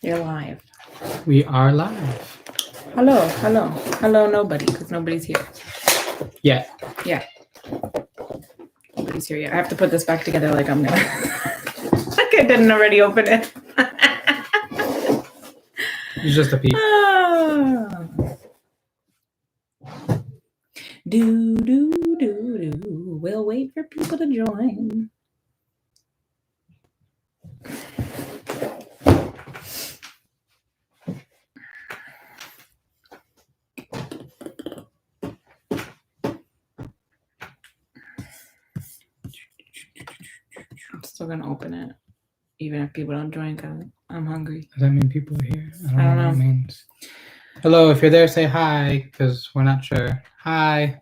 You're live. We are live. Hello, nobody, because nobody's here. Yeah. Nobody's here yet. I have to put this back together like I'm gonna. Like I didn't already open it. It's just a peep. Do. We'll wait for people to join. I'm still gonna open it, even if people don't join, because I'm hungry. Does that mean people are here? I don't know. What it means. Hello, if you're there, say hi, because we're not sure. Hi.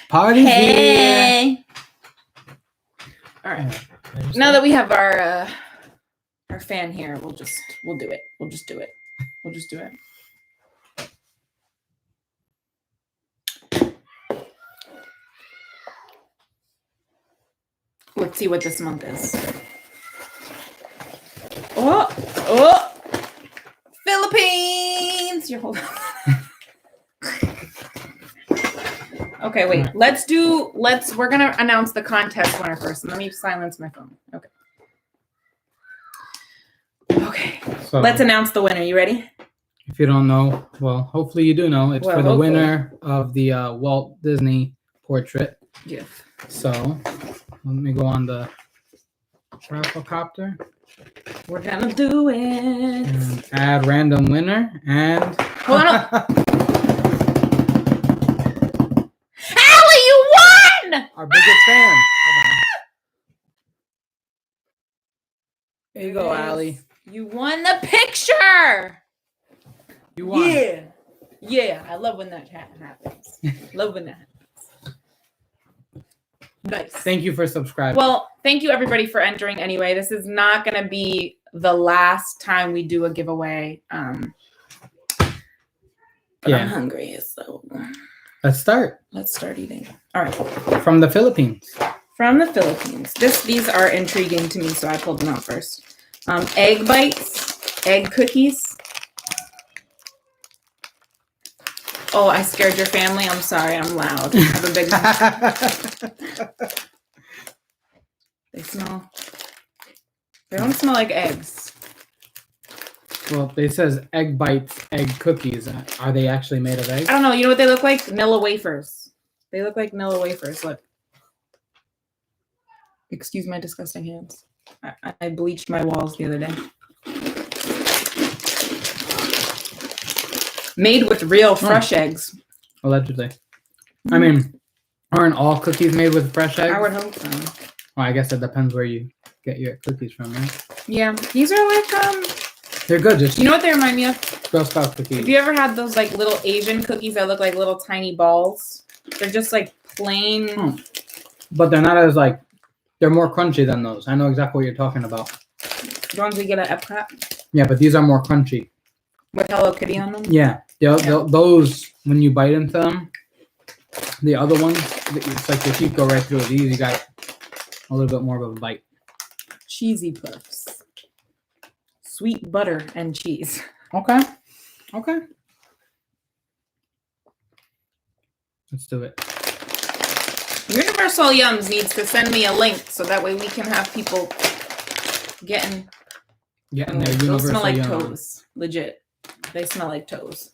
Party's here. All right. Now that we have our fan here, we'll do it. We'll just do it. Let's see what this month is. Oh, Philippines. You're holding. Okay, wait. We're gonna announce the contest winner first. Let me silence my phone. Okay. So let's announce the winner. You ready? If you don't know, well, hopefully you do know. It's for the winner of the Walt Disney portrait. Yeah. So let me go on the raffle copter. We're gonna do it. And add random winner and. Hold on. Allie, you won! Our biggest fan. Hold on. There you go, Allie. You won the picture. You won. Yeah. I love when that happens. Love when that happens. Nice. Thank you for subscribing. Well, thank you everybody for entering anyway. This is not going to be the last time we do a giveaway. But I'm hungry, so let's start. Let's start eating. All right. From the Philippines. From the Philippines. These are intriguing to me, so I pulled them out first. Egg bites, egg cookies. Oh, I scared your family. I'm sorry. I'm loud. I have a big mouth. They don't smell like eggs. Well, it says egg bites, egg cookies. Are they actually made of eggs? I don't know. You know what they look like? Nilla wafers. They look like Nilla wafers. Look. Excuse my disgusting hands. I bleached my walls the other day. Made with real fresh eggs. Allegedly. I mean, aren't all cookies made with fresh eggs? I would hope so. Well, I guess it depends where you get your cookies from, right? Yeah. These are like they're good. Just you know what they remind me of? Girl Scout cookies. Have you ever had those like little Asian cookies that look like little tiny balls? They're just like plain. But they're not as like, they're more crunchy than those. I know exactly what you're talking about. The ones we get at Epcot? Yeah, but these are more crunchy. With Hello Kitty on them? Yeah. Those, when you bite into them, the other ones, it's like your teeth go right through. These, you got a little bit more of a bite. Cheesy puffs. Sweet butter and cheese. Okay. Let's do it. Universal YUMS needs to send me a link so that way we can have people getting their those universal smell like yum. toes. Legit. They smell like toes.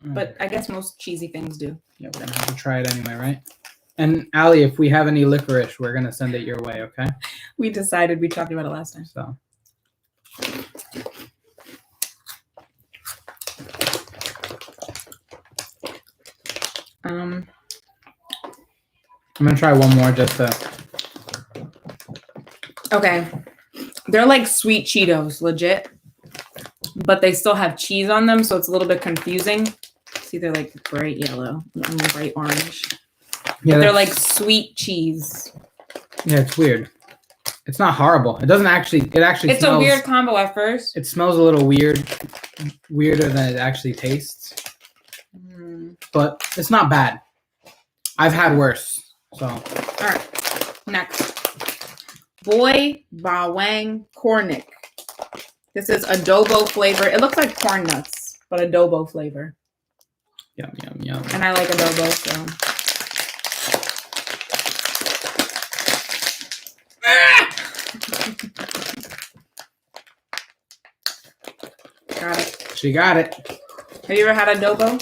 But I guess most cheesy things do. Yeah, we're gonna have to try it anyway, right? And Allie, if we have any licorice, we're gonna send it your way, okay? We decided. We talked about it last time. So. I'm gonna try one more just to. Okay. They're like sweet Cheetos, legit. But they still have cheese on them, so it's a little bit confusing. See, they're like bright yellow and bright orange. Yeah, they're like sweet cheese. Yeah, it's weird. It's not horrible. It doesn't actually. It's smells, a weird combo at first. It smells a little weirder than it actually tastes. But it's not bad. I've had worse. So. All right. Next. Boy Bawang Cornick. This is adobo flavor. It looks like corn nuts, but adobo flavor. Yum, yum, yum. And I like adobo, so. Got it. She got it. Have you ever had adobo?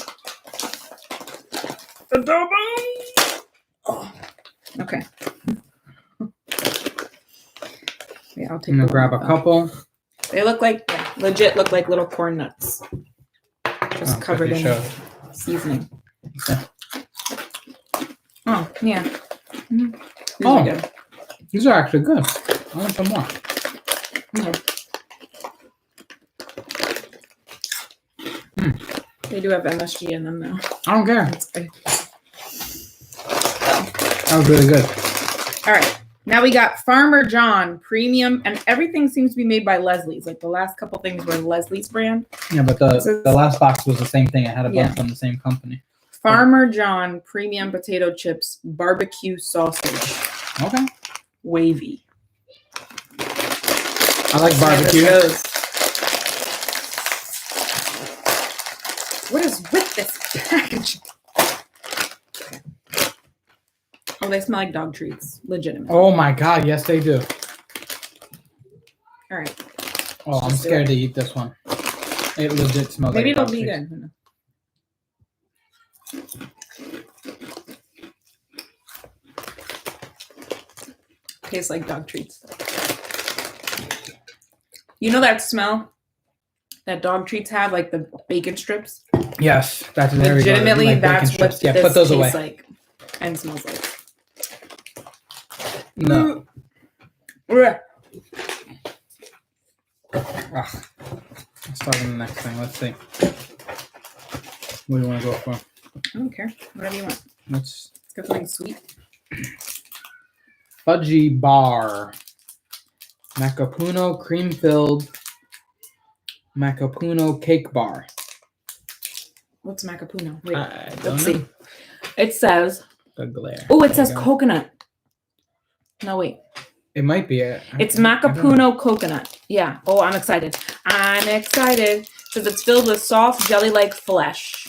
Adobo! Oh. Okay. Yeah, I'll take I'm gonna the grab a one. couple. They look like, legit look like little corn nuts. Just covered in seasoning. Okay. Oh, yeah. Mm-hmm. Oh. Good. These are actually good. I want some more. Okay. They do have MSG in them, though. I don't care. That's good. That was really good. All right. Now we got Farmer John Premium, and everything seems to be made by Leslie's. Like the last couple things were Leslie's brand. Yeah, but the last box was the same thing. I had a bunch from the same company. Farmer John Premium Potato Chips Barbecue Sausage. Okay. Wavy. I like barbecue. What is with this package? Oh, they smell like dog treats. Legitimate. Oh my god, yes they do. All right. Oh, I'm scared to eat this one. It legit smells Maybe like it'll dog be treats. good. Tastes like dog treats. You know that smell that dog treats have, like the bacon strips? Yes, that's very legitimately good. Like that's what yeah, this put those tastes away. like and smells like. No. Ugh. Let's start on the next thing. Let's see. What do you want to go for? I don't care. Whatever you want. Let's get something sweet. Fudgy bar. Macapuno cream-filled Macapuno cake bar. What's Macapuno? Wait, let's see. It says. The glare. Oh, it says coconut. No, wait. It might be. It's Macapuno coconut. Yeah. Oh, I'm excited. I'm excited. Because it's filled with soft jelly-like flesh.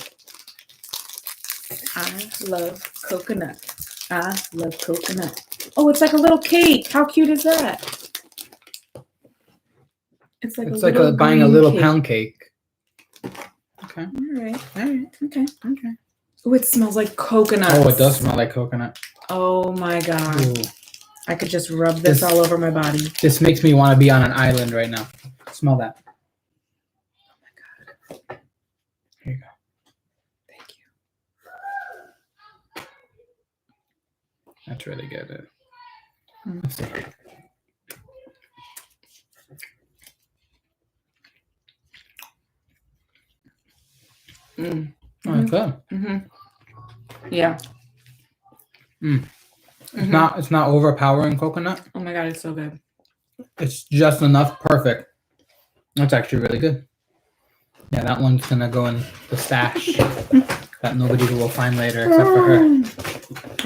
I love coconut. I love coconut. Oh, it's like a little cake. How cute is that? It's like buying a little cake. pound cake. Okay. All right. Okay. Oh, it smells like coconut. Oh, it does smell like coconut. Oh my god. Ooh. I could just rub this all over my body. This makes me want to be on an island right now. Smell that. Oh my god. Here you go. Thank you. That's really good. Mm. Let's see. Mm. Oh, it's good. Mm-hmm. Yeah. Mm. It's not overpowering coconut. Oh my god, it's so good. It's just enough. Perfect. That's actually really good. Yeah, that one's gonna go in the stash that nobody will find later except for her.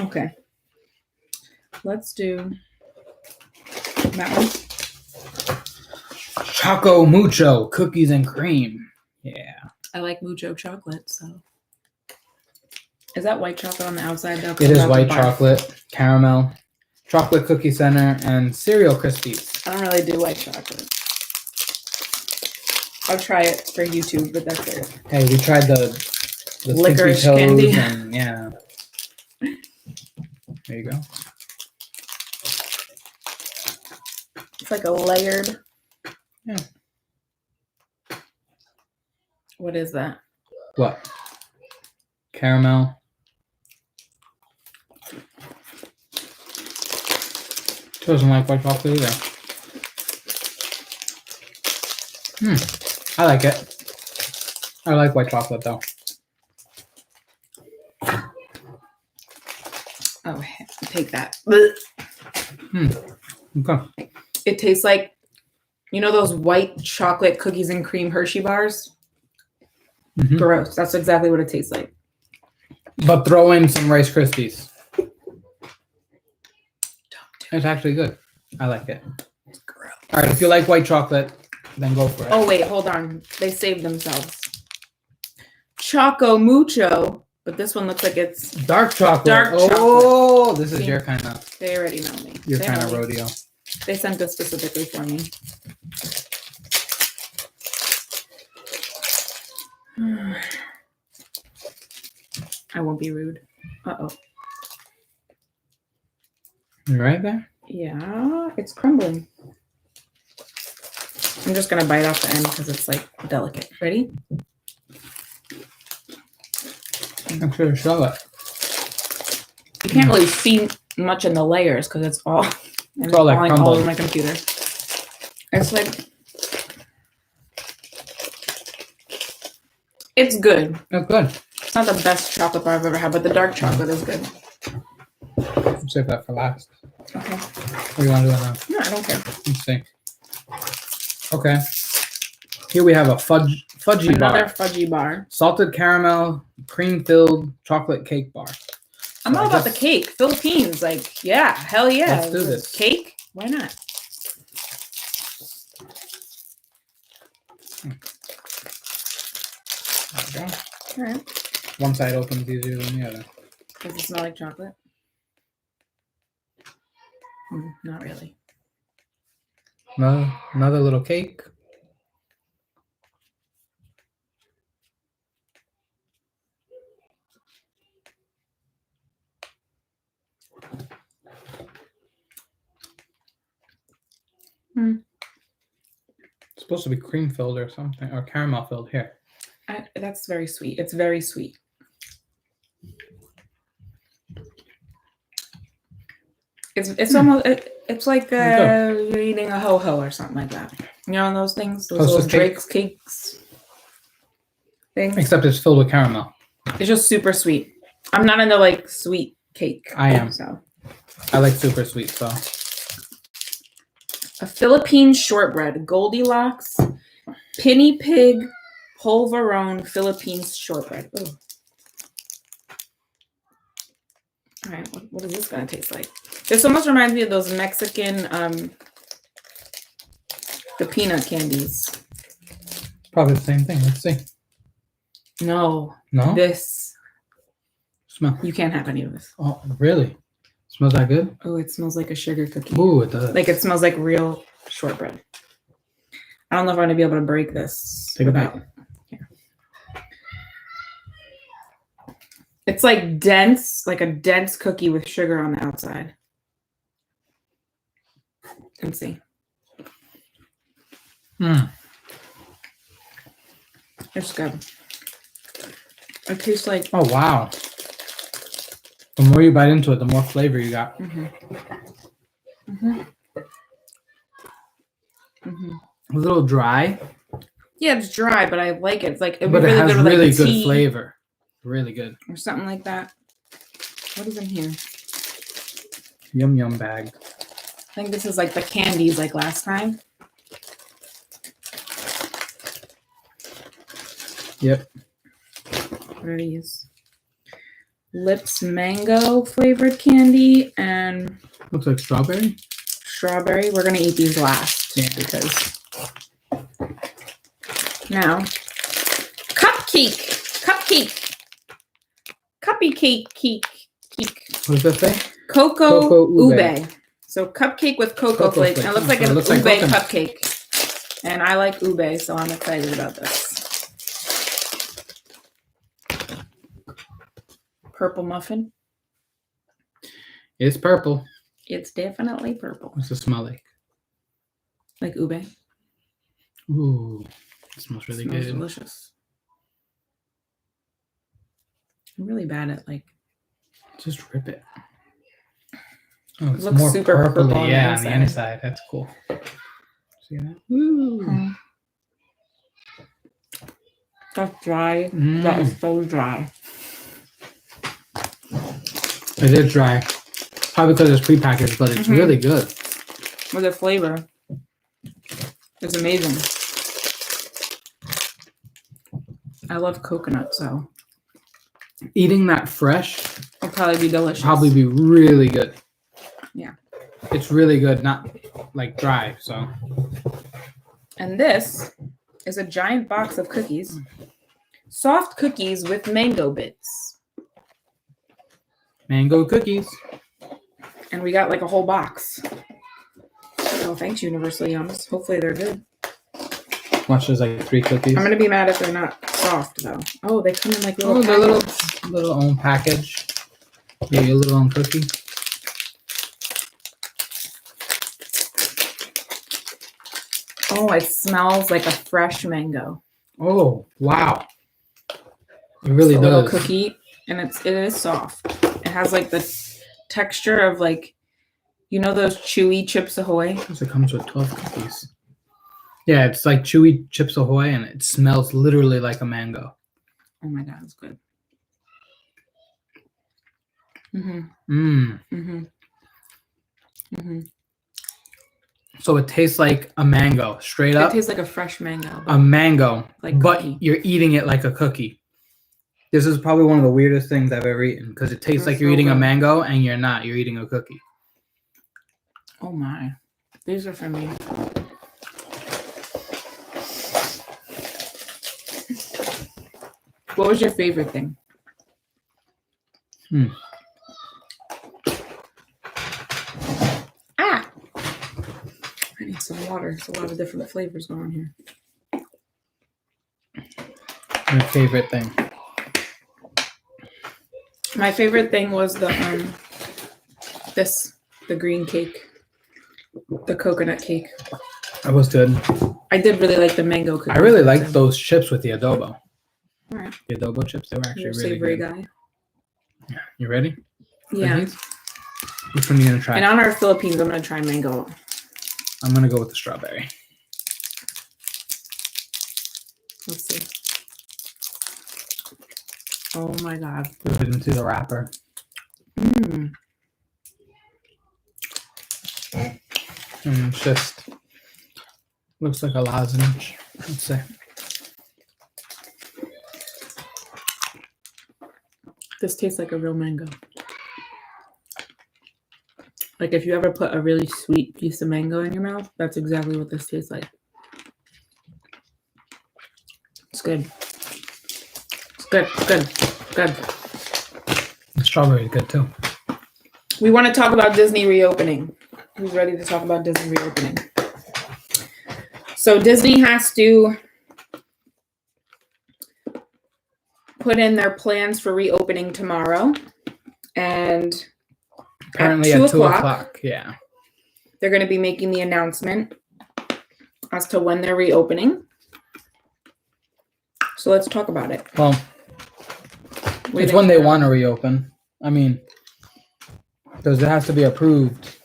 Okay. Let's do that one. Choco Mucho cookies and cream. Yeah. I like mucho chocolate, so. Is that white chocolate on the outside though? It is white chocolate, caramel, chocolate cookie center, and cereal Krispies. I don't really do white chocolate. I'll try it for YouTube, but that's it. Hey, we tried the licorice Stimpy Toes candy. And, yeah. There you go. It's like a layered. Yeah. What is that? What? Caramel. She doesn't like white chocolate either. I like it. I like white chocolate though. Oh, take that. Okay. It tastes like, you know those white chocolate cookies and cream Hershey bars? Mm-hmm. Gross. That's exactly what it tastes like. But throw in some Rice Krispies. It's actually good. I like it. Gross. All right, if you like white chocolate, then go for it. Oh wait, hold on. They saved themselves. Choco Mucho, but this one looks like it's Dark chocolate. Dark Oh, this is See? your kind of they already know me. your They kind know of me. rodeo. They sent this specifically for me. I won't be rude. Uh-oh. You right there? Yeah, it's crumbling. I'm just gonna bite off the end because it's like delicate. Ready? I'm sure to show it. You can't really see much in the layers because it's all and all, like, falling all crumbled. over my computer. It's like it's good. That's good. It's not the best chocolate bar I've ever had, but the dark chocolate is good. Save that for last. Okay. What do you want to do now? No, I don't care. Let's see. Okay. Here we have a fudgy Another bar. fudgy bar. Salted caramel, cream-filled chocolate cake bar. I'm So all I about the guess- cake. Philippines, like, yeah, hell yeah. Let's do this. Cake? Why not? There we go. All right. One side opens easier than the other. Does it smell like chocolate? Not really. Another little cake. It's supposed to be cream filled or something, or caramel filled. Here. That's very sweet. It's very sweet. It's almost it's like you're eating a ho-ho or something like that. You know those things, those Hostess little cake? Drake's cakes things. Except it's filled with caramel. It's just super sweet. I'm not into like sweet cake. I am. So I like super sweet, so. a Philippine shortbread, Goldilocks, Pinny Pig, Polvorone Philippines shortbread. Ooh. All right, what is this gonna taste like? This almost reminds me of those Mexican, the peanut candies. Probably the same thing. Let's see. No, No? this Smell. you can't have any of this. Oh, really? Smells that good? Oh, it smells like a sugar cookie. Ooh, it does. Like it smells like real shortbread. I don't know if I'm gonna be able to break this. Take a bite. Here. It's like dense, like a dense cookie with sugar on the outside. Let's see. Mm. It's good. It tastes like. Oh, wow. The more you bite into it, the more flavor you got. A little dry, Yeah, it's dry, but I like it. It's like it would but be it really has good with really like good tea flavor. Really good. or something like that. What is in here? Yum yum bag. I think this is like the candies like last time. Yep. What are these? Lips mango flavored candy and Looks like strawberry. strawberry. We're gonna eat these last Yeah. because now cupcake. What does that say? Cocoa Cocoa ube. ube. So cupcake with cocoa Cocoa flakes. And it looks like flakes. an It looks like ube coconut. cupcake. And I like ube, so I'm excited about this. Purple muffin. It's purple. It's definitely purple. What's it smell like? Like ube. Ooh, it smells really Smells good. delicious. I'm really bad at like. Just rip it. Oh, it's looks more super purple purpley. on the Yeah, on the inside. inside. That's cool. See that? Ooh. That's dry. That is so dry. It is dry. Probably because it's prepackaged, but it's really good. With the flavor. It's amazing. I love coconut, so Eating that fresh it'll probably be delicious. probably be really good. Yeah. It's really good, not like dry. So And this is a giant box of cookies. Soft cookies with mango bits. Mango cookies. And we got like a whole box. Oh, thanks, Universal Yums. Hopefully they're good. Watch, there's like 3 cookies. I'm gonna be mad if they're not soft though. Oh, they come in like little. Oh, the little own package. Yeah, your little own cookie. Oh, it smells like a fresh mango. Oh, wow. It really It's a does. little cookie, and it is soft. It has like the texture of like, you know, those chewy Chips Ahoy. Because it comes with 12 cookies. Yeah, it's like chewy Chips Ahoy, and it smells literally like a mango. Oh my god, it's good. Mhm. Mmm. Mhm. Mhm. So it tastes like a mango, straight It up. tastes like a fresh mango. A mango, Like but cookie. you're eating it like a cookie. This is probably one of the weirdest things I've ever eaten because it tastes That's like you're so eating a good. mango and you're not. You're eating a cookie. Oh my. These are for me. What was your favorite thing? Ah! I need some water. There's a lot of different flavors going on here. My favorite thing. My favorite thing was the the green cake. The coconut cake. That was good. I did really like the mango cookie. I really liked those chips with the adobo. All right. The adobo chips, they were actually You're a really savory good. guy. Yeah. You ready? for Yeah. these? Which one are you gonna try? In honor of Philippines, I'm gonna try mango. I'm gonna go with the strawberry. Let's see. Oh my god. Put it into the wrapper. Mm. And it's just looks like a lozenge, I'd say. This tastes like a real mango. Like if you ever put a really sweet piece of mango in your mouth, that's exactly what this tastes like. It's good. It's good. Good. Good. The strawberry is good too. We want to talk about Disney reopening. Who's ready to talk about Disney reopening? So Disney has to put in their plans for reopening tomorrow. And Apparently at 2 at 2 o'clock, o'clock. Yeah. they're going to be making the announcement as to when they're reopening. So let's talk about it. Well, it's when they want to reopen. I mean, because it has to be approved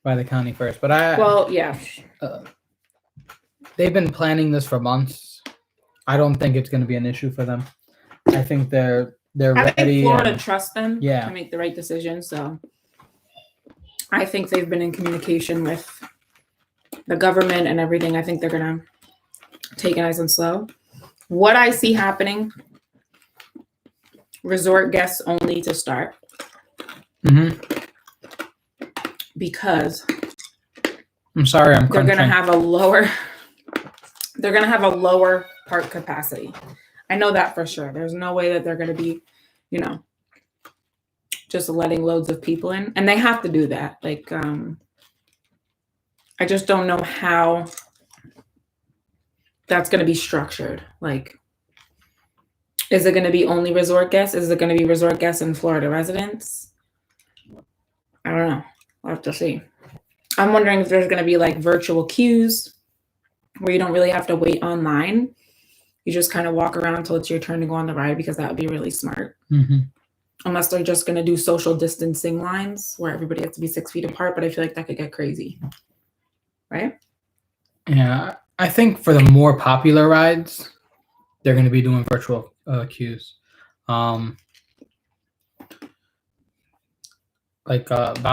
by the county first. But Well, yeah. They've been planning this for months. I don't think it's going to be an issue for them. I think they're I ready. think Florida and- trusts them Yeah. to make the right decision. So I think they've been in communication with the government and everything. I think they're going to take it nice and slow. What I see happening, resort guests only to start, Mhm. because I'm sorry, I'm they're going to crunching. have a lower park capacity. I know that for sure. There's no way that they're going to be, just letting loads of people in, and they have to do that. Like, I just don't know how that's going to be structured. Like, is it going to be only resort guests? Is it going to be resort guests and Florida residents? I don't know. We'll have to see. I'm wondering if there's going to be like virtual queues where you don't really have to wait online. You just kind of walk around until it's your turn to go on the ride, because that would be really smart. Mhm. Unless they're just going to do social distancing lines where everybody has to be 6 feet apart, but I feel like that could get crazy. Right? Yeah, I think for the more popular rides, they're going to be doing virtual queues. About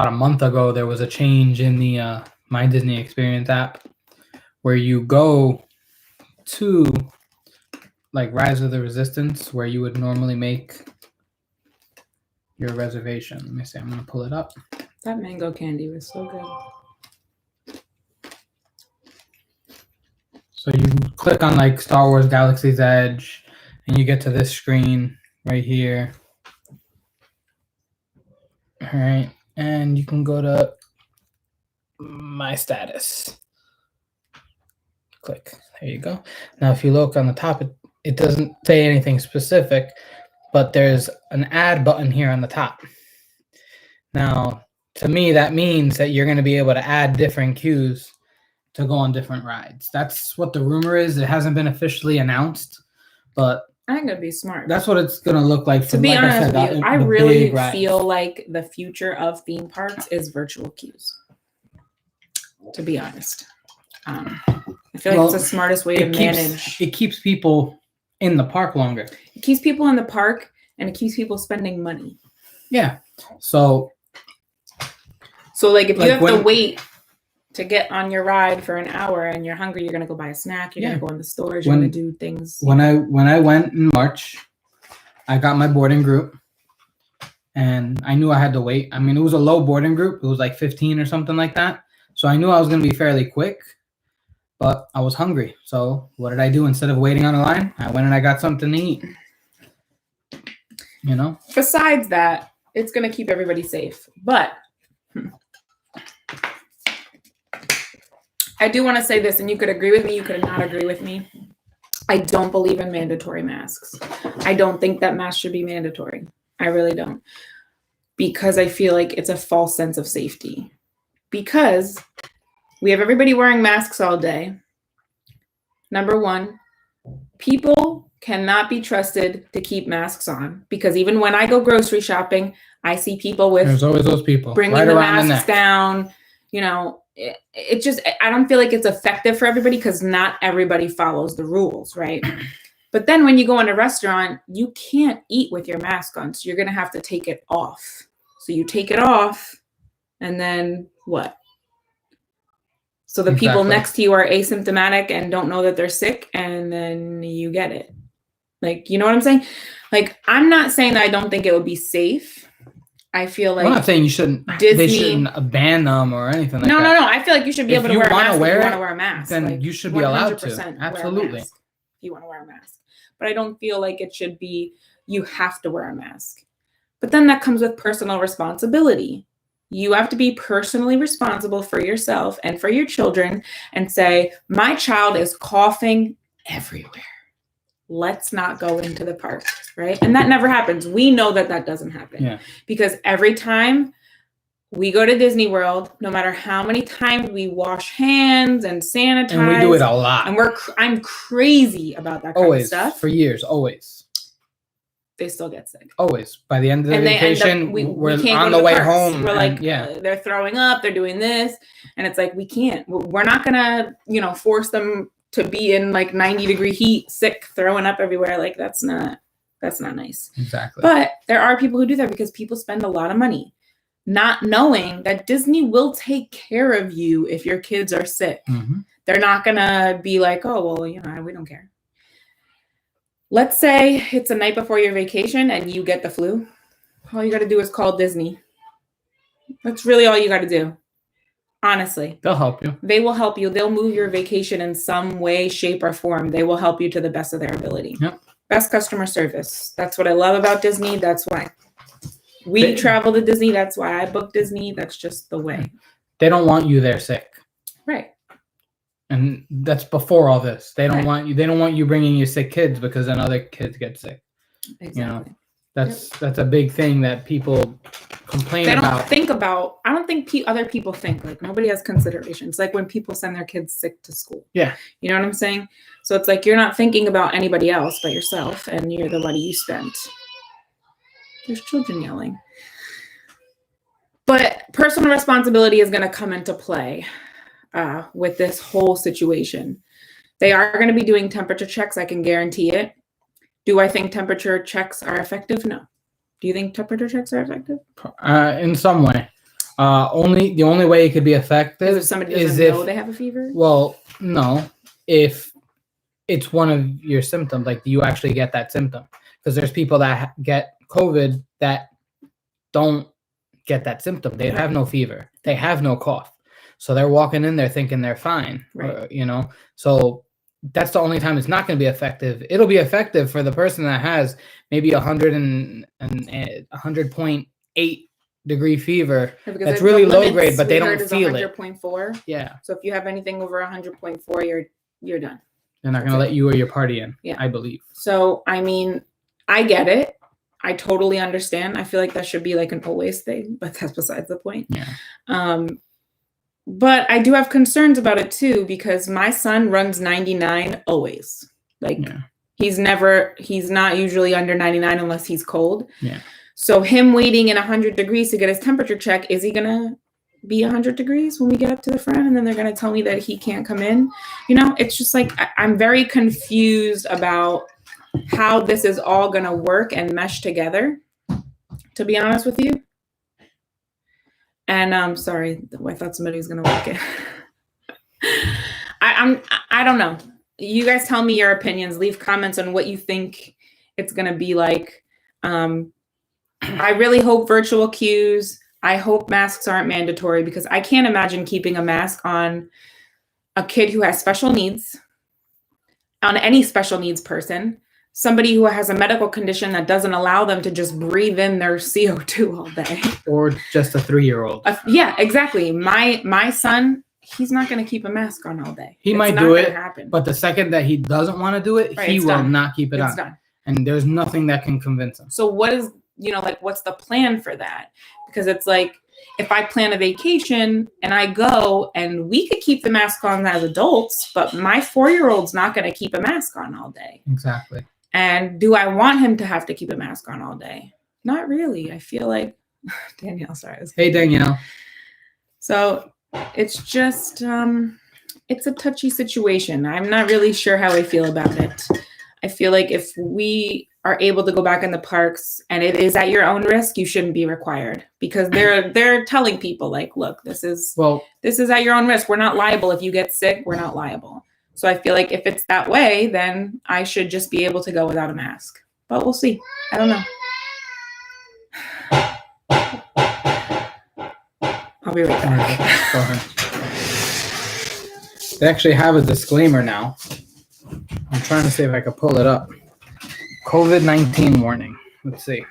a month ago, there was a change in the My Disney Experience app where you go to like Rise of the Resistance, where you would normally make your reservation. Let me see. I'm going to pull it up. That mango candy was so good. So you click on like Star Wars Galaxy's Edge, and you get to this screen right here. All right, and you can go to My Status. Click. There you go. Now, if you look on the top, it doesn't say anything specific, but there's an add button here on the top. Now, to me, that means that you're going to be able to add different queues to go on different rides. That's what the rumor is. It hasn't been officially announced, but I think it'd be smart. that's what it's going to look like. To be honest with you, I really feel like the future of theme parks is virtual queues. To be honest. I feel like it's the smartest way to manage. It keeps people in the park longer. It keeps people in the park, and it keeps people spending money. Yeah. So like if you have to wait to get on your ride for an hour and you're hungry, you're gonna go buy a snack. You're gonna go in the stores. You're gonna do things. When I went in March, I got my boarding group, and I knew I had to wait. I mean, it was a low boarding group. It was like 15 or something like that. So I knew I was gonna be fairly quick. But I was hungry. So what did I do? Instead of waiting on a line, I went and I got something to eat. You know? Besides that, it's going to keep everybody safe. But I do want to say this, and you could agree with me, you could not agree with me. I don't believe in mandatory masks. I don't think that masks should be mandatory. I really don't. Because I feel like it's a false sense of safety. Because we have everybody wearing masks all day. Number one, people cannot be trusted to keep masks on because even when I go grocery shopping, I see people with there's always those people bringing right the around masks down. You know, it just, I don't feel like it's effective for everybody because not everybody follows the rules, right? But then when you go in a restaurant, you can't eat with your mask on, so you're going to have to take it off. So you take it off, and then what? So the people next to you are asymptomatic and don't know that they're sick, and then you get it. Like, you know what I'm saying? Like, I'm not saying that I don't think it would be safe. I feel like I'm not saying you shouldn't. They shouldn't ban them or anything like that. No. I feel like you should be able to wear a mask. If you want to wear a mask, then like, you should be allowed to. Absolutely. If you want to wear a mask, but I don't feel like it should be you have to wear a mask. But then that comes with personal responsibility. You have to be personally responsible for yourself and for your children and say, my child is coughing everywhere. Let's not go into the park, right? And that never happens. We know that that doesn't happen because every time we go to Disney World, no matter how many times we wash hands and sanitize. And we do it a lot. And I'm crazy about that kind of stuff. For years, always. They still get sick. Always. By the end of the vacation, we're on the way home. We're like, they're throwing up, they're doing this. And it's like, we can't. We're not going to, force them to be in like 90-degree heat, sick, throwing up everywhere. Like, that's not nice. Exactly. But there are people who do that because people spend a lot of money not knowing that Disney will take care of you if your kids are sick. Mm-hmm. They're not going to be like, oh, well, we don't care. Let's say it's a night before your vacation and you get the flu. All you got to do is call Disney. That's really all you got to do. Honestly. They'll help you. They will help you. They'll move your vacation in some way, shape, or form. They will help you to the best of their ability. Yep. Best customer service. That's what I love about Disney. That's why we travel to Disney. That's why I book Disney. That's just the way. They don't want you there sick. Right. And that's before all this. They don't want you. They don't want you bringing your sick kids because then other kids get sick. Exactly. That's a big thing that people complain about. They don't think about. I don't think other people think. Like, nobody has consideration. It's like when people send their kids sick to school. Yeah. You know what I'm saying? So it's like you're not thinking about anybody else but yourself, and you're the money you spent. There's children yelling. But personal responsibility is going to come into play. With this whole situation. They are going to be doing temperature checks. I can guarantee it. Do I think temperature checks are effective? No. Do you think temperature checks are effective? In some way. The only way it could be effective is if somebody doesn't know they have a fever? Well, no. If it's one of your symptoms, like you actually get that symptom. Because there's people that get COVID that don't get that symptom. They have no fever. They have no cough. So they're walking in there thinking they're fine, right. So that's the only time it's not going to be effective. It'll be effective for the person that has maybe 100.8 degree fever. Because That's the really low limits grade, but we they heard don't is feel it. 100.4. Yeah, So if you have anything over 100.4, you're done. they're not going to let you or your party in. Yeah. I believe. So I mean, I get it. I totally understand. I feel like that should be like an always thing, but that's besides the point. Yeah. But I do have concerns about it too, because my son runs 99 always. Like he's not usually under 99 unless he's cold. Yeah. So him waiting in 100 degrees to get his temperature check, is he gonna be 100 degrees when we get up to the front, and then they're gonna tell me that he can't come in? You know, it's just like I'm very confused about how this is all gonna work and mesh together, to be honest with you. And sorry, I thought somebody was gonna work it. I don't know. You guys tell me your opinions. Leave comments on what you think it's gonna be like. I really hope virtual queues. I hope masks aren't mandatory, because I can't imagine keeping a mask on a kid who has special needs, on any special needs person, somebody who has a medical condition that doesn't allow them to just breathe in their CO2 all day. Or just a 3-year-old. Yeah, exactly. My son, he's not going to keep a mask on all day. He might do it, but the second that he doesn't want to do it, he will not keep it on. It's done. And there's nothing that can convince him. So what is, what's the plan for that? Because it's like, if I plan a vacation and I go, and we could keep the mask on as adults, but my 4-year-old's not going to keep a mask on all day. Exactly. And do I want him to have to keep a mask on all day? Not really. I feel like Danielle, sorry. Hey, Danielle. So it's just, it's a touchy situation. I'm not really sure how I feel about it. I feel like if we are able to go back in the parks and it is at your own risk, you shouldn't be required, because they're telling people like, look, this is at your own risk. We're not liable. If you get sick, we're not liable. So I feel like if it's that way, then I should just be able to go without a mask, but we'll see. I don't know. I'll be right back. Go ahead. They actually have a disclaimer now. I'm trying to see if I can pull it up. COVID-19 warning. Let's see.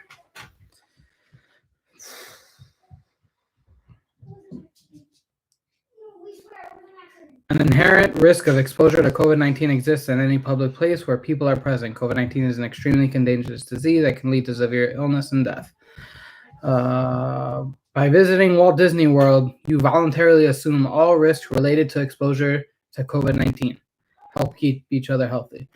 An inherent risk of exposure to COVID-19 exists in any public place where people are present. COVID-19 is an extremely contagious disease that can lead to severe illness and death. By visiting Walt Disney World, you voluntarily assume all risks related to exposure to COVID-19. Help keep each other healthy.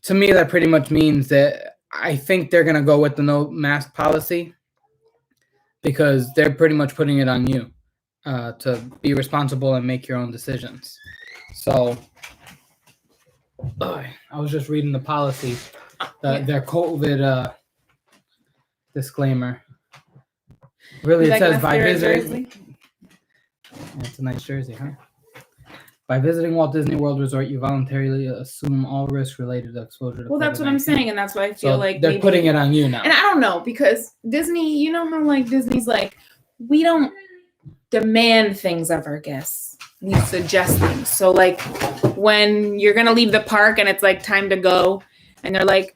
To me, that pretty much means that I think they're going to go with the no mask policy, because they're pretty much putting it on you to be responsible and make your own decisions. So I was just reading the policy, their COVID disclaimer. Really, it says by visiting. It's a nice jersey, huh? By visiting Walt Disney World Resort, you voluntarily assume all risks related to exposure to COVID-19. That's what I'm saying, and that's why I feel like they're putting it on you now. And I don't know, because Disney, you know how like Disney's like, we don't demand things of our guests. We suggest things. So like when you're gonna leave the park and it's like time to go, and they're like,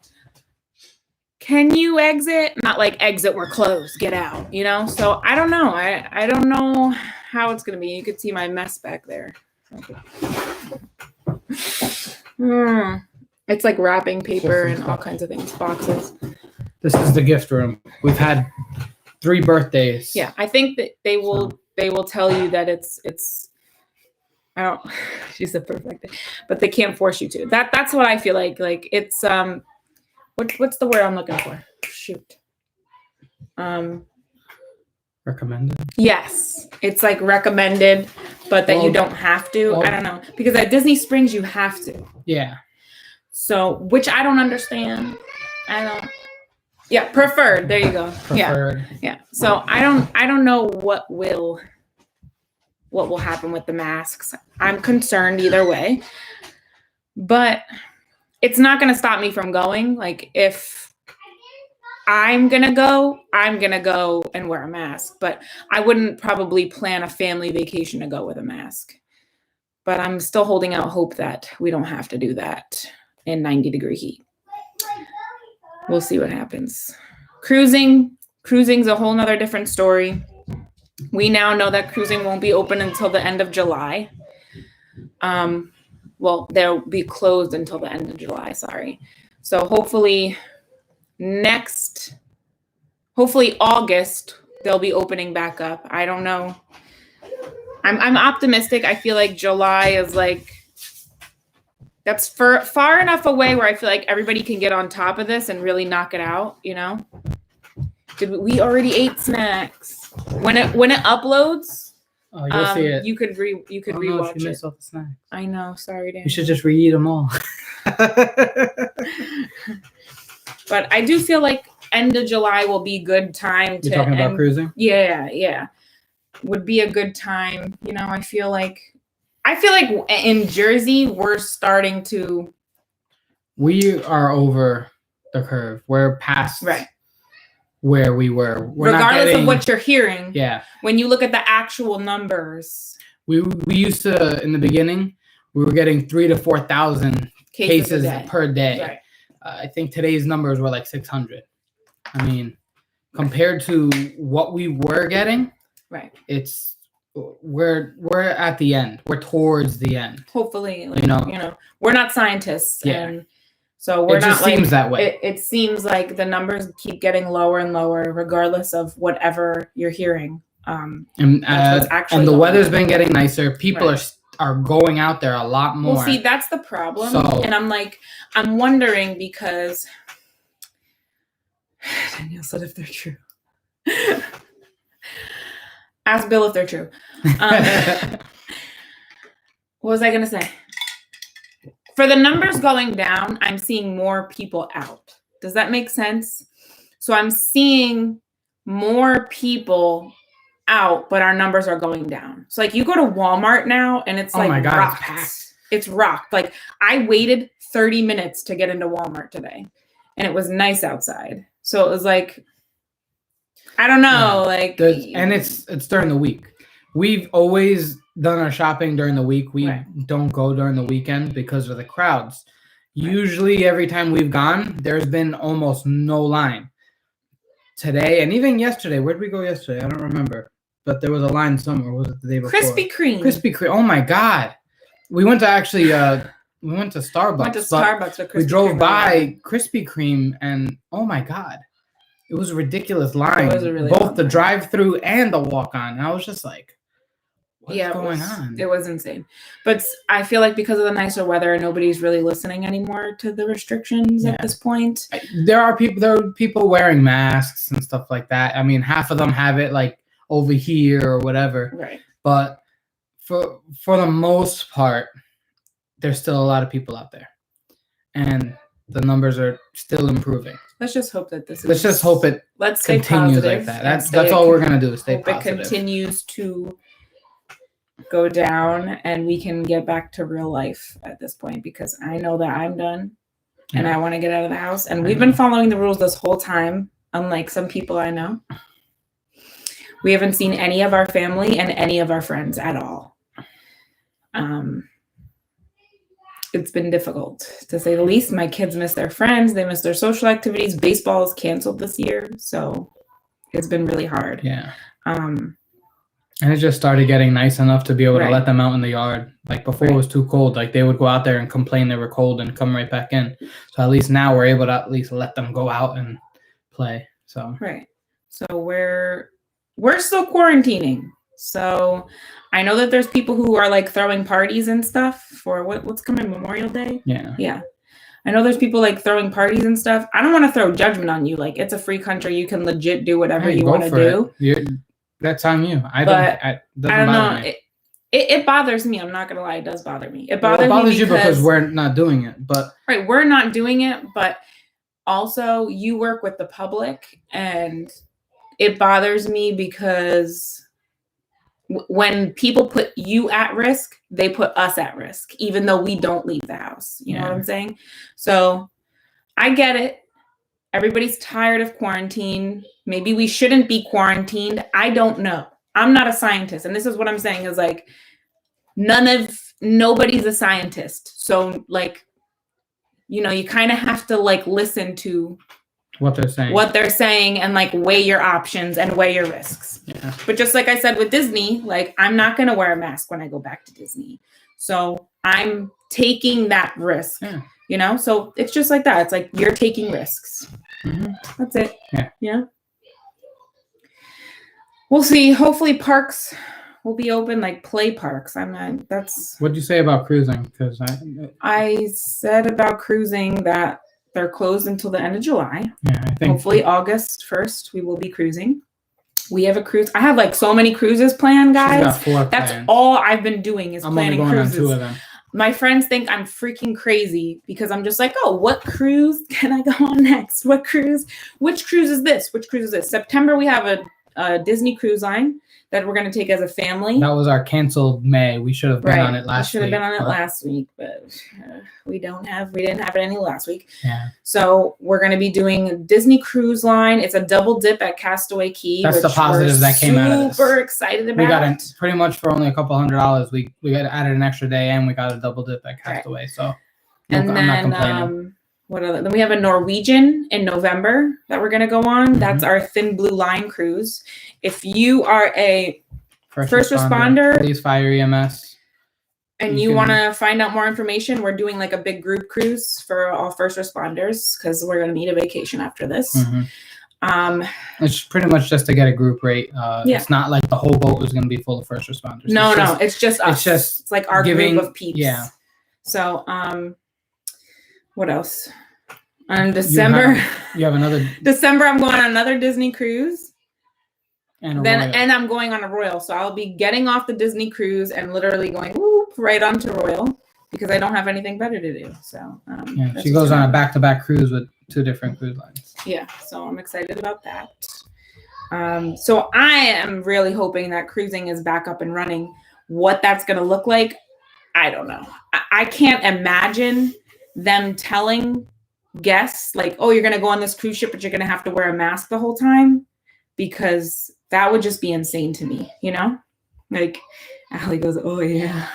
can you exit? Not like exit, we're closed, get out, So I don't know. I don't know how it's gonna be. You could see my mess back there. It's like wrapping paper and all kinds of things, boxes. This is the gift room. We've had 3 birthdays. Yeah, I think that they will tell you that it's I don't she's a perfect, but they can't force you to. That's what I feel like. Like it's what's the word I'm looking for? Shoot. Recommended? Yes. It's like recommended, but that you don't have to. I don't know. Because at Disney Springs you have to. Yeah. So, which I don't understand. Yeah, preferred. There you go. Preferred. Yeah. So I don't know what will happen with the masks. I'm concerned either way. But it's not gonna stop me from going. Like if I'm gonna go and wear a mask, but I wouldn't probably plan a family vacation to go with a mask. But I'm still holding out hope that we don't have to do that in 90-degree heat. We'll see what happens. Cruising's a whole nother different story. We now know that cruising won't be open until the end of July. Well, they'll be closed until the end of July, sorry. So hopefully August, they'll be opening back up. I don't know. I'm optimistic. I feel like July is like, that's far enough away where I feel like everybody can get on top of this and really knock it out, you know? We already ate snacks. When it uploads, you'll see it. You could rewatch you it. missed all the snacks. I know, sorry, Dan. You should just re-eat them all. But I do feel like end of July will be good time to. You're talking about cruising? Yeah. Would be a good time. You know, I feel like in Jersey we're starting to. We are over the curve. We're past where we were. Regardless of what you're hearing. Yeah. When you look at the actual numbers. We used to, in the beginning, we were getting 3,000 to 4,000 cases per day. Right. I think today's numbers were like 600. I mean, compared to what we were getting, right? We're at the end. We're towards the end. Hopefully, you know, we're not scientists, and so we're it just not. Seems that way. It seems like the numbers keep getting lower and lower, regardless of whatever you're hearing. And the weather's been getting nicer. People are going out there a lot more. Well, see, that's the problem. And I'm wondering because Danielle said if they're true. Ask Bill if they're true. What was I going to say? For the numbers going down, I'm seeing more people out. Does that make sense? So I'm seeing more people out, but our numbers are going down. So like you go to Walmart now and it's rocked. It's rocked. Like I waited 30 minutes to get into Walmart today and it was nice outside. So it was like, I don't know, and it's during the week. We've always done our shopping during the week. We don't go during the weekend because of the crowds. Usually every time we've gone, there's been almost no line. Today and even yesterday, where'd we go yesterday? I don't remember, but there was a line somewhere. Was it the day before? Krispy Kreme. Oh my God. We went to Starbucks. We drove by Krispy Kreme and oh my God. It was a ridiculous line. It was a really both the drive-through and the walk-on. And I was just like, what's going on? It was insane. But I feel like because of the nicer weather, nobody's really listening anymore to the restrictions at this point. There are people wearing masks and stuff like that. I mean, half of them have it like over here or whatever. Right. But for the most part, there's still a lot of people out there. And the numbers are still improving. Let's just hope that Let's just hope it continues like that. That's all we're gonna do is stay positive. It continues to go down, and we can get back to real life at this point because I know that I'm done, and I want to get out of the house. And we've been following the rules this whole time, unlike some people I know. We haven't seen any of our family and any of our friends at all. It's been difficult, to say the least. My kids miss their friends. They miss their social activities. Baseball is canceled this year, so it's been really hard. Yeah. And it just started getting nice enough to be able to let them out in the yard. Like before it was too cold. Like they would go out there and complain they were cold and come right back in. So at least now we're able to at least let them go out and play. So So we're still quarantining. So I know that there's people who are like throwing parties and stuff for what's coming, Memorial Day. Yeah. I know there's people like throwing parties and stuff. I don't want to throw judgment on you. Like it's a free country. You can legit do whatever you want to do. That's on you. I don't know. It bothers me. I'm not gonna lie. It does bother me. It bothers you because we're not doing it. But we're not doing it. But also, you work with the public, and it bothers me because when people put you at risk, they put us at risk, even though we don't leave the house. You know what I'm saying? So I get it. Everybody's tired of quarantine. Maybe we shouldn't be quarantined. I don't know. I'm not a scientist. And this is what I'm saying is like, none of nobody's a scientist. So like, you kind of have to like listen to what they're saying and like weigh your options and weigh your risks. Yeah. But just like I said with Disney, like I'm not going to wear a mask when I go back to Disney. So I'm taking that risk, so it's just like that. It's like you're taking risks. That's it. Yeah. We'll see. Hopefully parks will be open, like play parks. What'd you say about cruising? Because I said about cruising that they're closed until the end of July. Yeah, I think hopefully August 1st we will be cruising. We have a cruise. I have like so many cruises planned, guys. Got 4 That's plans. all I've been doing is planning only going cruises. on 2 of them. My friends think I'm freaking crazy because I'm just like, oh, what cruise can I go on next? Which cruise is this? Which cruise is this? September, we have a Disney cruise line that we're going to take as a family. That was our canceled May. We should have been on it last week. We should have been on it last week, but we didn't have it any last week. Yeah. So we're going to be doing a Disney cruise line. It's a double dip at Castaway Key. That's the positive that came out of this. Super excited about. We got it pretty much for only a couple $100. We got added an extra day and we got a double dip at Castaway. Right. So I'm not complaining. What other? Then we have a Norwegian in November that we're going to go on. That's our Thin Blue Line cruise. If you are a first responder, police, fire, EMS, and you want to find out more information, we're doing like a big group cruise for all first responders because we're going to need a vacation after this. It's pretty much just to get a group rate. It's not like the whole boat is going to be full of first responders. No, it's just us. It's like our group of peeps. Yeah. So, what else? On December, you have another. December, I'm going on another Disney cruise. And I'm going on a Royal. So I'll be getting off the Disney cruise and literally going right onto Royal because I don't have anything better to do. So she goes on a back-to-back cruise with 2 different cruise lines. Yeah, so I'm excited about that. So I am really hoping that cruising is back up and running. What that's going to look like, I don't know. I can't imagine them telling guests like, oh, you're going to go on this cruise ship, but you're going to have to wear a mask the whole time, because that would just be insane to me, Like, Allie goes, oh, yeah.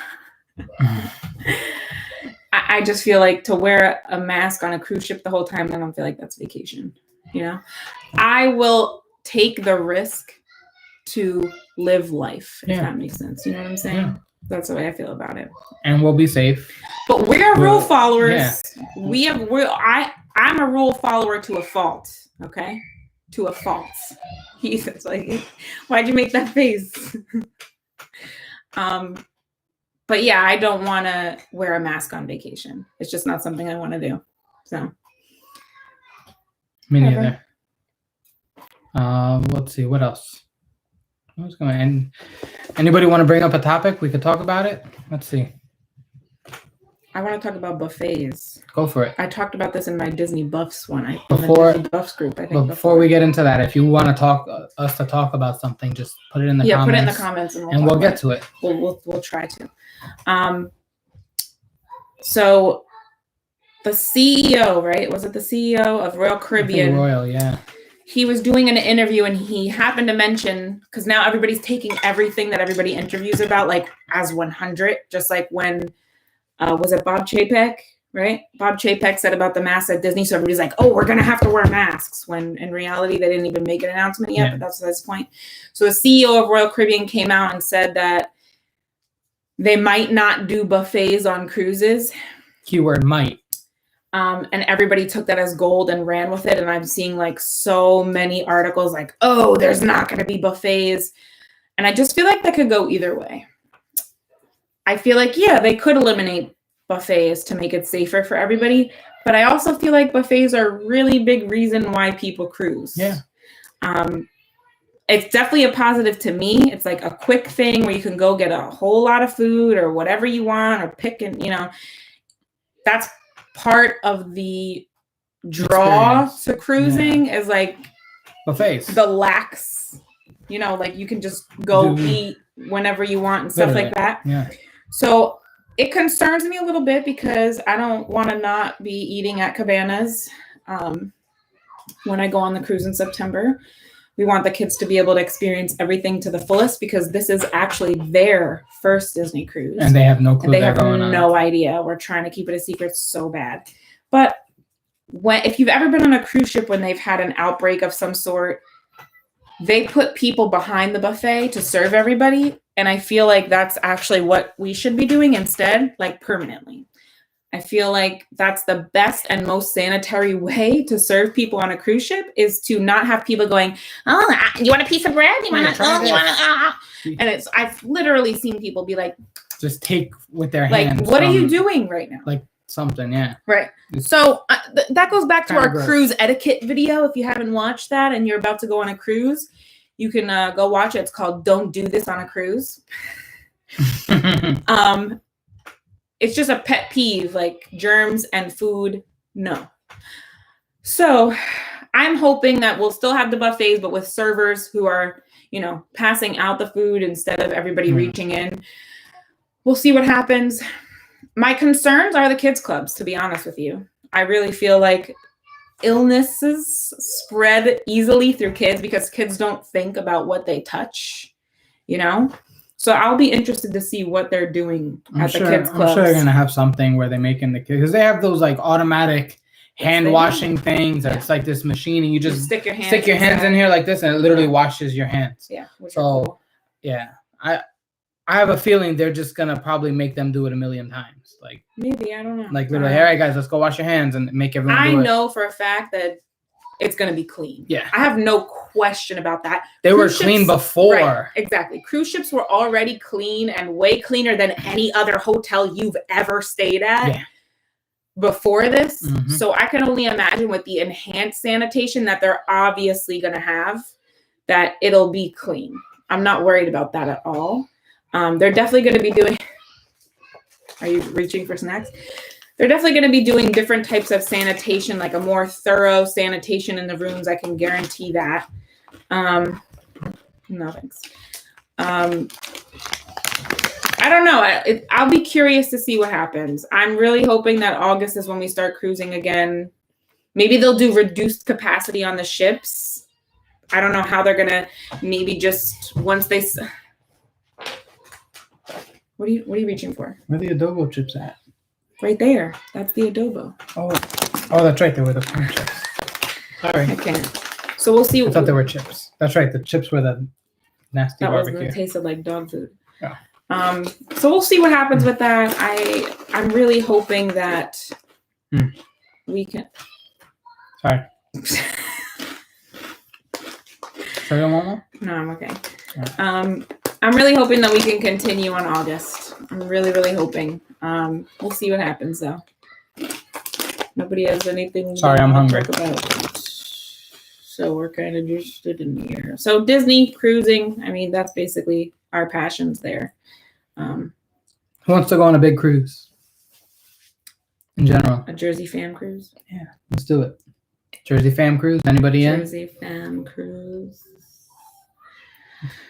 I just feel like to wear a mask on a cruise ship the whole time, I don't feel like that's vacation, I will take the risk to live life, if that makes sense. You know what I'm saying? Yeah. That's the way I feel about it. And we'll be safe. But we're rule followers. Yeah. I'm a rule follower to a fault, okay? To a fault. He's like, why'd you make that face? But yeah, I don't want to wear a mask on vacation. It's just not something I want to do. So. Me neither. Let's see, what else? What's going to end? Anybody want to bring up a topic? We could talk about it. Let's see. I want to talk about buffets. Go for it. I talked about this in my Disney Buffs one. Before the Buffs group, I think. Before we get into that, if you want to talk about something, just put it in the comments. Yeah, put it in the comments, and we'll get to it. We'll try to. So the CEO, right? Was it the CEO of Royal Caribbean? Royal, yeah. He was doing an interview and he happened to mention, because now everybody's taking everything that everybody interviews about like as 100, just like when, was it Bob Chapek, right? Bob Chapek said about the masks at Disney. So everybody's like, oh, we're going to have to wear masks, when in reality, they didn't even make an announcement yet, but that's the point. So the CEO of Royal Caribbean came out and said that they might not do buffets on cruises. Keyword might. And everybody took that as gold and ran with it. And I'm seeing like so many articles like, oh, there's not going to be buffets. And I just feel like that could go either way. I feel like, yeah, they could eliminate buffets to make it safer for everybody. But I also feel like buffets are a really big reason why people cruise. Yeah. It's definitely a positive to me. It's like a quick thing where you can go get a whole lot of food or whatever you want, or pick and, that's part of the draw to cruising is like buffets, the lax, like you can just go eat whenever you want and stuff like that. Yeah. So it concerns me a little bit because I don't want to not be eating at Cabanas when I go on the cruise in September. We want the kids to be able to experience everything to the fullest because this is actually their first Disney cruise. And they have no clue They have going on. no idea. We're trying to keep it a secret so bad. But if you've ever been on a cruise ship when they've had an outbreak of some sort, they put people behind the buffet to serve everybody. And I feel like that's actually what we should be doing instead, like permanently. I feel like that's the best and most sanitary way to serve people on a cruise ship is to not have people going, oh, you want a piece of bread? You want to, and I've literally seen people be like, just take with their like, hands. what are you doing right now? Like something, yeah. Right. It's so that goes back to our gross. cruise etiquette video. If you haven't watched that and you're about to go on a cruise, you can go watch it. It's called Don't Do This on a Cruise. It's just a pet peeve, like germs and food. No. So I'm hoping that we'll still have the buffets, but with servers who are, passing out the food instead of everybody reaching in. We'll see what happens. My concerns are the kids clubs, to be honest with you. I really feel like illnesses spread easily through kids because kids don't think about what they touch, So I'll be interested to see what they're doing at the kids' clubs. I'm sure they're going to have something where they make in the kids. Because they have those like automatic hand washing things. That it's like this machine and you just stick your hands in here like this and it literally washes your hands. Yeah. So, cool. Yeah. I have a feeling they're just going to probably make them do it a million times. Like maybe, I don't know. Like literally, all right, guys, let's go wash your hands and make everyone do it. I know for a fact that it's going to be clean. Yeah. I have no question about that. They were clean before. Right, exactly. Cruise ships were already clean and way cleaner than any other hotel you've ever stayed at before this. Mm-hmm. So I can only imagine with the enhanced sanitation that they're obviously going to have, that it'll be clean. I'm not worried about that at all. They're definitely going to be doing... Are you reaching for snacks? They're definitely going to be doing different types of sanitation, like a more thorough sanitation in the rooms. I can guarantee that. No thanks. I don't know. I'll be curious to see what happens. I'm really hoping that August is when we start cruising again. Maybe they'll do reduced capacity on the ships. I don't know how they're going to maybe just once they... What are you reaching for? Where are the adobo chips at? Right there. That's the adobo. Oh, that's right. They were the corn chips. Sorry. I can't. So we'll see. I thought they were chips. That's right. The chips were the nasty barbecue. That tasted like dog food. Yeah. So we'll see what happens with that. I'm really hoping that we can. Sorry. Sorry, one more? No, I'm okay. Yeah. I'm really hoping that we can continue on August. I'm really, really hoping. We'll see what happens, though. Nobody has anything. Sorry, I'm hungry. About. So we're kind of just stood in the air. So Disney cruising. I mean, that's basically our passions there. Who wants to go on a big cruise? In general, a Jersey fam cruise. Yeah, let's do it. Jersey fam cruise. Anybody in? Jersey fam cruise.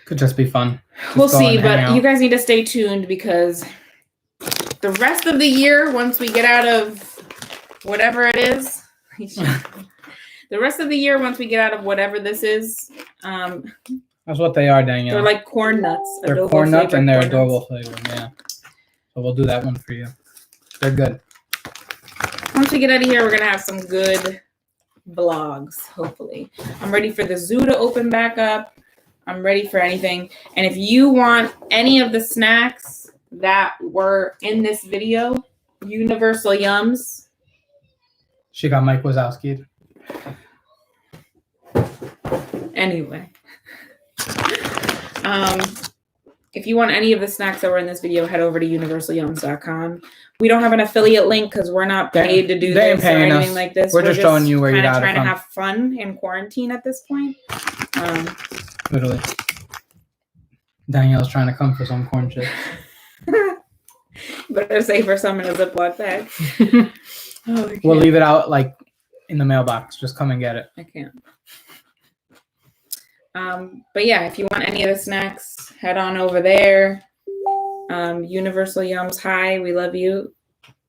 Could just be fun. We'll see, but you guys need to stay tuned because the rest of the year, once we get out of whatever it is, the rest of the year, once we get out of whatever this is, that's what they are, Danielle. They're like corn nuts. They're corn nuts and they're adorable flavor. Yeah. So we'll do that one for you. They're good. Once we get out of here, we're gonna have some good vlogs. Hopefully, I'm ready for the zoo to open back up. I'm ready for anything. And if you want any of the snacks that were in this video, Universal Yums. She got Mike Wazowski. Anyway. If you want any of the snacks that were in this video, head over to universalyums.com. We don't have an affiliate link because we're not paid to do this or anything like this. We're just showing you where you got it from. Trying to have fun in quarantine at this point. Literally. Danielle's trying to come for some corn chips. Better save for some in a Ziploc bag. We'll leave it out like in the mailbox. Just come and get it. I can't. But yeah, if you want any of the snacks, head on over there. Universal Yums, hi, we love you.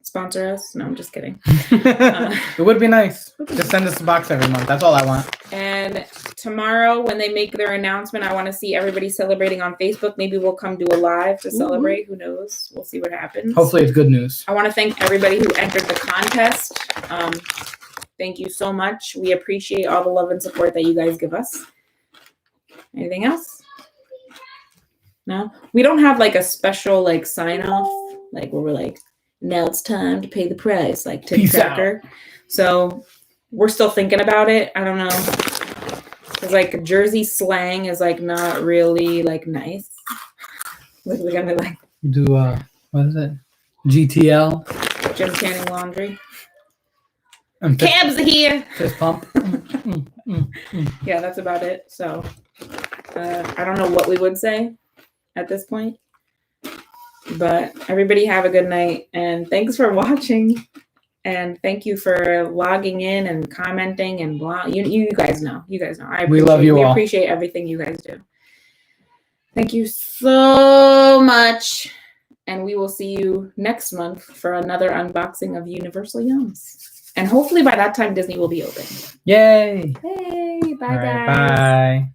sponsor us. No, I'm just kidding. It would be nice. Just send us a box every month. That's all I want. And tomorrow, when they make their announcement, I want to see everybody celebrating on Facebook. Maybe we'll come do a live to celebrate. Who knows? We'll see what happens. Hopefully it's good news. I want to thank everybody who entered the contest. Thank you so much. We appreciate all the love and support that you guys give us. Anything else? No? We don't have like a special like sign off, like where we're like, now it's time to pay the price, like Tip Peace Tracker. So we're still thinking about it. I don't know. Because like Jersey slang is like not really like nice. Like we're gonna like Do what is it? GTL. Jim Tanning Laundry. And Cabs are here. fist pump. Yeah, that's about it. So I don't know what we would say at this point. But everybody have a good night. And thanks for watching. And thank you for logging in and commenting and blah. You guys know. You guys know. We love you all. We appreciate everything you guys do. Thank you so much. And we will see you next month for another unboxing of Universal YUMS. And hopefully by that time, Disney will be open. Yay. Hey, bye, All right, guys. bye.